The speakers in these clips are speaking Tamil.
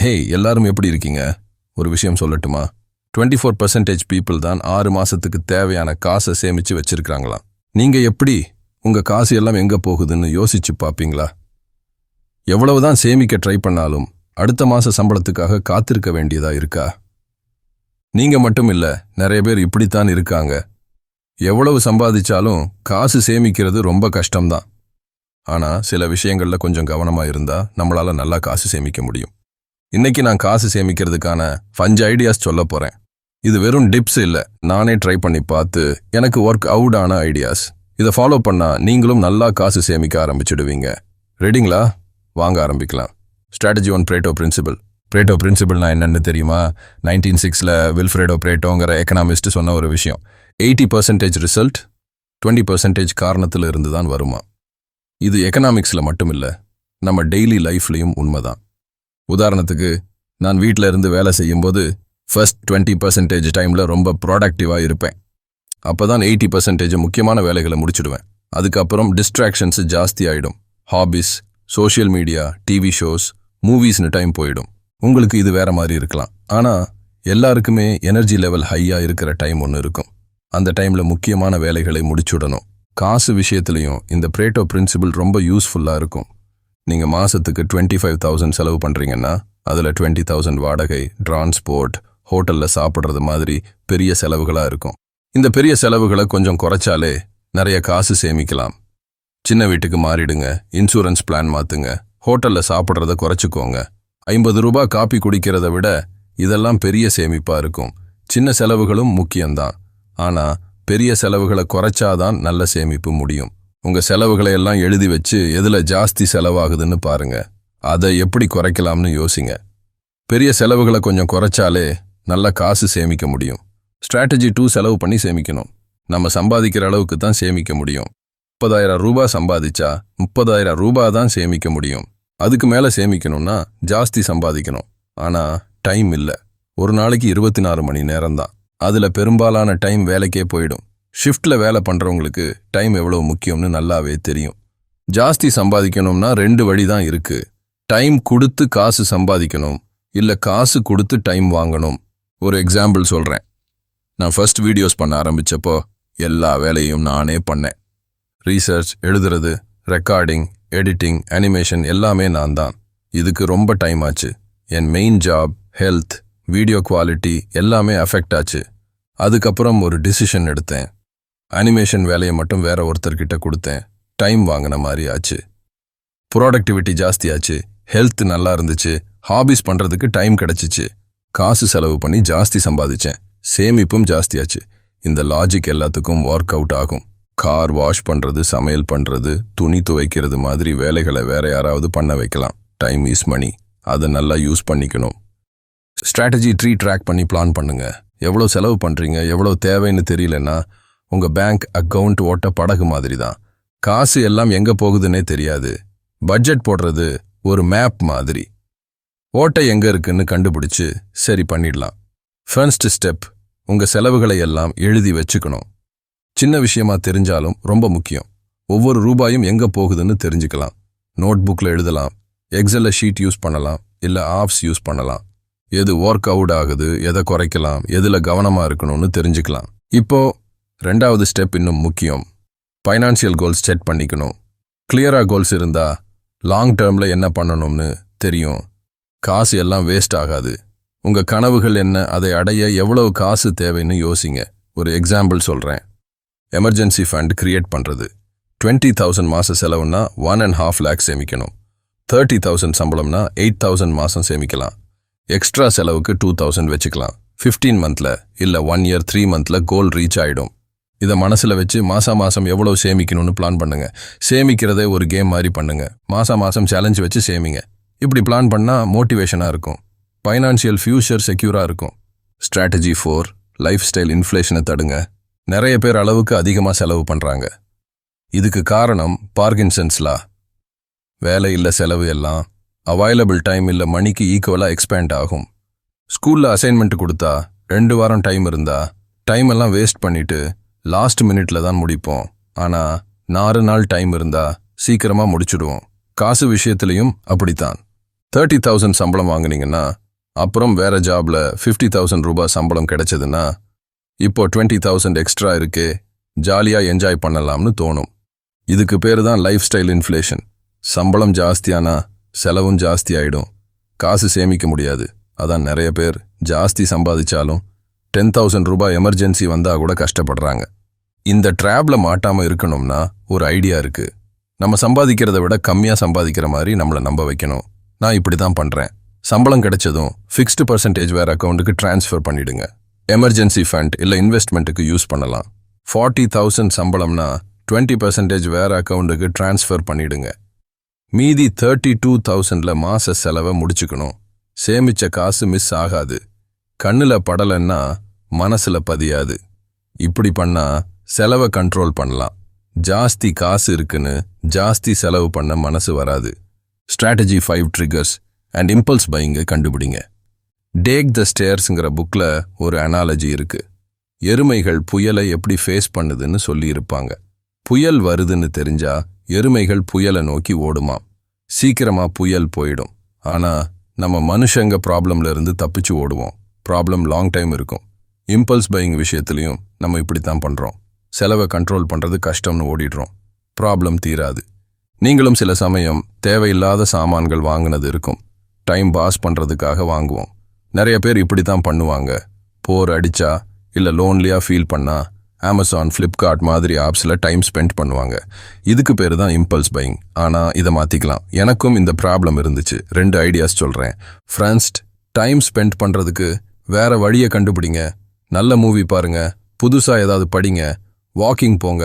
ஹே எல்லாரும் எப்படி இருக்கீங்க? ஒரு விஷயம் சொல்லட்டுமா? 24% பீப்புள் தான் 6 மாசத்துக்கு தேவையான காசை சேமிச்சு வச்சிருக்காங்களாம். நீங்க எப்படி உங்க காசு எல்லாம் எங்க போகுதுன்னு யோசிச்சு பாப்பீங்களா? எவ்வளவுதான் சேமிக்க ட்ரை பண்ணாலும் அடுத்த மாச சம்பளத்துக்காக காத்திருக்க வேண்டியதா இருக்கா? நீங்க மட்டும் இல்ல, நிறைய பேர் இப்படித்தான் இருக்காங்க. எவ்வளவு சம்பாதிச்சாலும் காசு சேமிக்கிறது ரொம்ப கஷ்டம்தான். ஆனா சில விஷயங்கள்ல கொஞ்சம் கவனமா இருந்தா நம்மளால நல்லா காசு சேமிக்க முடியும். இன்னைக்கு நான் காசு சேமிக்கிறதுக்கான 5 ஐடியாஸ் சொல்ல போறேன். இது வெறும் டிப்ஸ் இல்ல, நானே ட்ரை பண்ணி பார்த்து எனக்கு ஒர்க் அவுட் ஆன ஐடியாஸ். இதை ஃபாலோ பண்ணா நீங்களும் நல்லா காசு சேமிக்க ஆரம்பிச்சுடுவீங்க. ரெடிங்களா? வாங்க ஆரம்பிக்கலாம். Strategy 1 பிரேட்டோ principal. பிரேட்டோ பிரின்சிபல்னா என்னன்னு தெரியுமா? 1906 வில்ஃப்ரெடோ பிரேட்டோங்கிற எக்கனாமிஸ்ட் சொன்ன ஒரு விஷயம். 80% ரிசல்ட் 20% காரணத்துல இருந்து தான் வருமா. இது எக்கனாமிக்ஸ்ல மட்டும் இல்ல, நம்ம டெய்லி லைஃப்லயும் உண்மைதான். உதாரணத்துக்கு, நான் வீட்டில இருந்து வேலை செய்யும்போது ஃபர்ஸ்ட் 20% டைம்ல ரொம்ப ப்ராடக்டிவா இருப்பேன். அப்பதான் 80% முக்கியமான வேலைகளை முடிச்சிடுவேன். அதுக்கப்புறம் டிஸ்ட்ராக்ஷன்ஸ் ஜாஸ்தி ஆயிடும். Hobbies, social media, TV shows, மூவிஸ்னு டைம் போயிடும். உங்களுக்கு இது வேற மாதிரி இருக்கலாம். ஆனா எல்லாருக்குமே எனர்ஜி லெவல் ஹையா இருக்கிற டைம் ஒன்று இருக்கும். அந்த டைம்ல முக்கியமான வேலைகளை முடிச்சுடணும். காசு விஷயத்திலையும் இந்த பிரேட்டோ பிரின்சிபல் ரொம்ப யூஸ்ஃபுல்லா இருக்கும். நீங்க மாசத்துக்கு 25,000 செலவு பண்றீங்கன்னா அதுல 20,000 வாடகை, டிரான்ஸ்போர்ட், ஹோட்டல்ல சாப்பிட்றது மாதிரி பெரிய செலவுகளா இருக்கும். இந்த பெரிய செலவுகளை கொஞ்சம் குறைச்சாலே நிறைய காசு சேமிக்கலாம். சின்ன வீட்டுக்கு மாறிடுங்க, இன்சூரன்ஸ் பிளான் மாத்துங்க, ஹோட்டல்ல சாப்பிட்றத குறைச்சிக்கோங்க. 50 ரூபாய் காப்பி குடிக்கிறத விட இதெல்லாம் பெரிய சேமிப்பா இருக்கும். சின்ன செலவுகளும் முக்கியம்தான், ஆனா பெரிய செலவுகளை குறைச்சாதான் நல்ல சேமிப்பு முடியும். உங்க செலவுகளை எல்லாம் எழுதி வச்சு எதுல ஜாஸ்தி செலவாகுதுன்னு பாருங்க. அதை எப்படி குறைக்கலாம்னு யோசிங்க. பெரிய செலவுகளை கொஞ்சம் குறைச்சாலே நல்ல காசு சேமிக்க முடியும். ஸ்ட்ராட்டஜி 2 செலவு பண்ணி சேமிக்கணும். நம்ம சம்பாதிக்கிற அளவுக்கு தான் சேமிக்க முடியும். 30,000 ரூபாய் சம்பாதிச்சா 30,000 ரூபாய் தான் சேமிக்க முடியும். அதுக்கு மேல சேமிக்கணும்னா ஜாஸ்தி சம்பாதிக்கணும். ஆனா டைம் இல்ல. ஒரு நாளைக்கு 24 மணி நேரம் தான். அதுல பெரும்பாலான டைம் வேலைக்கே போயிடும். ஷிஃப்ட்ல வேலை பண்றவங்களுக்கு டைம் எவ்வளவு முக்கியம்னு நல்லாவே தெரியும். ஜாஸ்தி சம்பாதிக்கணும்னா 2 வழி தான் இருக்கு. டைம் கொடுத்து காசு சம்பாதிக்கணும், இல்ல காசு கொடுத்து டைம் வாங்கணும். ஒரு எக்ஸாம்பிள் சொல்றேன். நான் ஃபர்ஸ்ட் வீடியோஸ் பண்ண ஆரம்பிச்சப்போ எல்லா வேலையும் நானே பண்ணேன். ரீசர்ச், எழுதுறது, ரெக்கார்டிங், எடிட்டிங், அனிமேஷன் எல்லாமே நான் தான். இதுக்கு ரொம்ப டைம் ஆச்சு. என் main job, health, video quality எல்லாமே அஃபெக்ட் ஆச்சு. அதுக்கப்புறம் ஒரு டிசிஷன் எடுத்தேன். அனிமேஷன் வேலையை மட்டும் வேற ஒருத்தர்கிட்ட கொடுத்தேன். டைம் வாங்கின மாதிரி ஆச்சு. ப்ராடக்டிவிட்டி ஜாஸ்தி ஆச்சு. ஹெல்த் நல்லா இருந்துச்சு. ஹாபிஸ் பண்றதுக்கு டைம் கிடைச்சிச்சு. காசு செலவு பண்ணி ஜாஸ்தி சம்பாதிச்சேன். சேமிப்பும் ஜாஸ்தியாச்சு. இந்த லாஜிக் எல்லாத்துக்கும் ஒர்க் அவுட் ஆகும். கார் வாஷ் பண்றது, சமையல் பண்றது, துணி துவைக்கிறது மாதிரி வேலைகளை வேற யாராவது பண்ண வைக்கலாம். டைம் இஸ் மணி. அதை நல்லா யூஸ் பண்ணிக்கணும். ஸ்ட்ராட்டஜி 3 ட்ராக் பண்ணி பிளான் பண்ணுங்க. எவ்வளோ செலவு பண்றீங்க, எவ்வளோ தேவைன்னு தெரியலன்னா உங்க பேங்க் அக்கவுண்ட் ஓட்ட படகு மாதிரி தான். காசு எல்லாம் எங்க போகுதுன்னே தெரியாது. பட்ஜெட் போடுறது ஒரு மேப் மாதிரி. ஓட்டை எங்க இருக்குன்னு கண்டுபிடிச்சு சரி பண்ணிடலாம். ஃபர்ஸ்ட் ஸ்டெப், உங்க செலவுகளை எல்லாம் எழுதி வச்சுக்கணும். சின்ன விஷயமா தெரிஞ்சாலும் ரொம்ப முக்கியம். ஒவ்வொரு ரூபாயும் எங்க போகுதுன்னு தெரிஞ்சுக்கலாம். நோட் புக்ல எழுதலாம், எக்ஸல்ல ஷீட் யூஸ் பண்ணலாம், இல்ல ஆப்ஸ் யூஸ் பண்ணலாம். எது ஒர்க் அவுட் ஆகுது, எதை குறைக்கலாம், எதுல கவனமா இருக்கணும்னு தெரிஞ்சுக்கலாம். இப்போ 2வது ஸ்டெப் இன்னும் முக்கியம். ஃபைனான்சியல் கோல்ஸ் செட் பண்ணிக்கணும். கிளியரா கோல்ஸ் இருந்தா லாங் டேர்ம்ல என்ன பண்ணணும்னு தெரியும். காசு எல்லாம் வேஸ்ட் ஆகாது. உங்க கனவுகள் என்ன, அதை அடைய எவ்வளவு காசு தேவைன்னு யோசிங்க. ஒரு எக்ஸாம்பிள் சொல்றேன். எமர்ஜென்சி ஃபண்ட் கிரியேட் பண்றது. 20,000 மாச செலவுனா 1.5 lakh சேமிக்கணும். 30,000 சம்பளம்னா 8,000 மாசம் சேமிக்கலாம். எக்ஸ்ட்ரா செலவுக்கு 2,000 வச்சுக்கலாம். 15 மந்த்ல இல்ல 1 year 3 மந்த்ல கோல் ரீச் ஆயிடும். இதை மனசுல வச்சு மாசம் எவ்வளவு சேமிக்கணும்னு பிளான் பண்ணுங்க. சேமிக்கிறதே ஒரு கேம் மாதிரி பண்ணுங்க. மாசம் சேலஞ்ச் வச்சு சேமிங்க. இப்படி பிளான் பண்ணா மோட்டிவேஷனா இருக்கும். ஃபைனான்சியல் ஃபியூச்சர் செக்யூரா இருக்கும். ஸ்ட்ராட்டஜி 4 லைஃப் ஸ்டைல் இன்ஃப்ளேஷனை தடுங்க. நிறைய பேர் அளவுக்கு அதிகமா செலவு பண்றாங்க. இதுக்கு காரணம் பார்கின்சன்ஸ் லா. வேலை இல்ல செலவு எல்லாம் அவைலபிள் டைம் இல்ல மணிக்கு ஈக்குவலா எக்ஸ்பேண்ட் ஆகும். ஸ்கூல்ல அசைன்மெண்ட் கொடுத்தா 2 வாரம் டைம் இருந்தா டைம் எல்லாம் வேஸ்ட் பண்ணிட்டு லாஸ்ட் மினிட்ல தான் முடிப்போம். ஆனா 4 நாள் டைம் இருந்தா சீக்கிரமா முடிச்சுடுவோம். காசு விஷயத்திலையும் அப்படித்தான். 30,000 சம்பளம் வாங்குனீங்கன்னா அப்புறம் வேற ஜாப்ல 50,000 ரூபாய் சம்பளம் கிடைச்சதுன்னா இப்போ 20,000 எக்ஸ்ட்ரா இருக்கே, ஜாலியா என்ஜாய் பண்ணலாம்னு தோணும். இதுக்கு பேரு தான் லைஃப் ஸ்டைல் இன்ஃப்ளேஷன். சம்பளம் ஜாஸ்தியானா செலவும் ஜாஸ்தி ஆயிடும், காசு சேமிக்க முடியாது. அதான் நிறைய பேர் ஜாஸ்தி சம்பாதிச்சாலும் 10,000 ரூபாய் எமர்ஜென்சி வந்தா கூட கஷ்டப்படுறாங்க. இந்த ட்ராப்ல மாட்டாம இருக்கணும்னா ஒரு ஐடியா இருக்கு. நம்ம சம்பாதிக்கிறத விட கம்மியா சம்பாதிக்கிற மாதிரி நம்மளை நம்ப வைக்கணும். நான் இப்படி தான் பண்றேன். சம்பளம் கிடைச்சதும் ஃபிக்ஸ்டு பர்சன்டேஜ் வேற அக்கௌண்ட்டுக்கு டிரான்ஸ்ஃபர் பண்ணிடுங்க. எமர்ஜென்சி ஃபண்ட் இல்லை இன்வெஸ்ட்மெண்ட்டுக்கு யூஸ் பண்ணலாம். 40,000 சம்பளம்னா 20% வேற அக்கௌண்ட்டுக்கு டிரான்ஸ்ஃபர் பண்ணிடுங்க. மீதி 32,000ல மாச செலவை முடிச்சுக்கணும். சேமிச்ச காசு மிஸ் ஆகாது. கண்ணுல படலன்னா மனசுல பதியாது. இப்படி பண்ணா செலவை கண்ட்ரோல் பண்ணலாம். ஜாஸ்தி காசு இருக்குன்னு ஜாஸ்தி செலவு பண்ண மனசு வராது. ஸ்ட்ராட்டஜி 5 ட்ரிகர்ஸ் அண்ட் இம்பல்ஸ் பையிங்கை கண்டுபிடிங்க. டேக் த ஸ்டேர்ஸுங்கிற புக்கில் ஒரு அனாலஜி இருக்கு. எருமைகள் புயலை எப்படி ஃபேஸ் பண்ணுதுன்னு சொல்லியிருப்பாங்க. புயல் வருதுன்னு தெரிஞ்சா எருமைகள் புயலை நோக்கி ஓடுமாம். சீக்கிரமா புயல் போயிடும். ஆனா நம்ம மனுஷங்க ப்ராப்ளம்ல இருந்து தப்பிச்சு ஓடுவோம். ப்ராப்ளம் லாங் டைம் இருக்கும். இம்பல்ஸ் பையிங் விஷயத்துலையும் நம்ம இப்படித்தான் பண்றோம். செலவை கண்ட்ரோல் பண்றது கஷ்டம்னு ஓடிடுறோம். ப்ராப்ளம் தீராது. நீங்களும் சில சமயம் தேவையில்லாத சாமான்கள் வாங்கினது இருக்கும். டைம் பாஸ் பண்றதுக்காக வாங்குவோம். நிறைய பேர் இப்படித்தான் பண்ணுவாங்க. போர் அடிச்சா இல்ல லோன்லியா ஃபீல் பண்ணா அமேசான், ஃப்ளிப்கார்ட் மாதிரி ஆப்ஸில் டைம் ஸ்பெண்ட் பண்ணுவாங்க. இதுக்கு பேர் தான் இம்பல்ஸ் பையிங். ஆனால் இதை மாற்றிக்கலாம். எனக்கும் இந்த ப்ராப்ளம் இருந்துச்சு. 2 ஐடியாஸ் சொல்கிறேன். ஃபர்ஸ்ட், டைம் ஸ்பெண்ட் பண்ணுறதுக்கு வேற வழியை கண்டுபிடிங்க. நல்ல மூவி பாருங்க, புதுசாக ஏதாவது படிங்க, வாக்கிங் போங்க.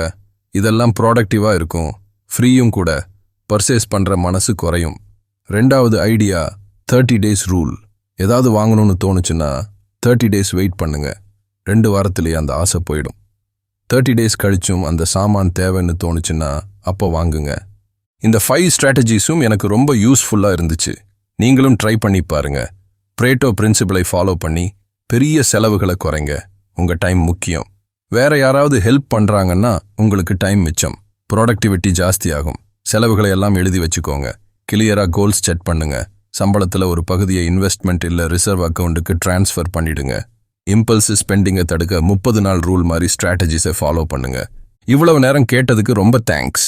இதெல்லாம் ப்ராடக்டிவாக இருக்கும், ஃப்ரீயும் கூட. பர்ச்சேஸ் பண்ணுற மனசு குறையும். 2வது ஐடியா 30 days ரூல். ஏதாவது வாங்கணும்னு தோணுச்சுன்னா 30 days வெயிட் பண்ணுங்க. 2 வாரத்திலேயே அந்த ஆசை போயிடும். 30 days கழிச்சும் அந்த சாமான் தேவைன்னு தோணுச்சுன்னா அப்போ வாங்குங்க. இந்த 5 ஸ்ட்ராட்டஜிஸும் எனக்கு ரொம்ப யூஸ்ஃபுல்லாக இருந்துச்சு. நீங்களும் ட்ரை பண்ணி பாருங்க. பிரேட்டோ பிரின்சிபலை ஃபாலோ பண்ணி பெரிய செலவுகளை குறைங்க. உங்க டைம் முக்கியம். வேற யாராவது ஹெல்ப் பண்றாங்கன்னா உங்களுக்கு டைம் மிச்சம், ப்ராடக்டிவிட்டி ஜாஸ்தி ஆகும். செலவுகளை எல்லாம் எழுதி வச்சுக்கோங்க. கிளியரா கோல்ஸ் செட் பண்ணுங்க. சம்பளத்துல ஒரு பகுதியை இன்வெஸ்ட்மெண்ட் இல்ல ரிசர்வ் அக்கௌண்ட்டுக்கு டிரான்ஸ்ஃபர் பண்ணிடுங்க. இம்பல்ஸ் ஸ்பெண்டிங்கை தடுக்க 30 நாள் ரூல் மாதிரி ஸ்ட்ராட்டஜிஸை ஃபாலோ பண்ணுங்க. இவ்வளவு நேரம் கேட்டதுக்கு ரொம்ப தேங்க்ஸ்.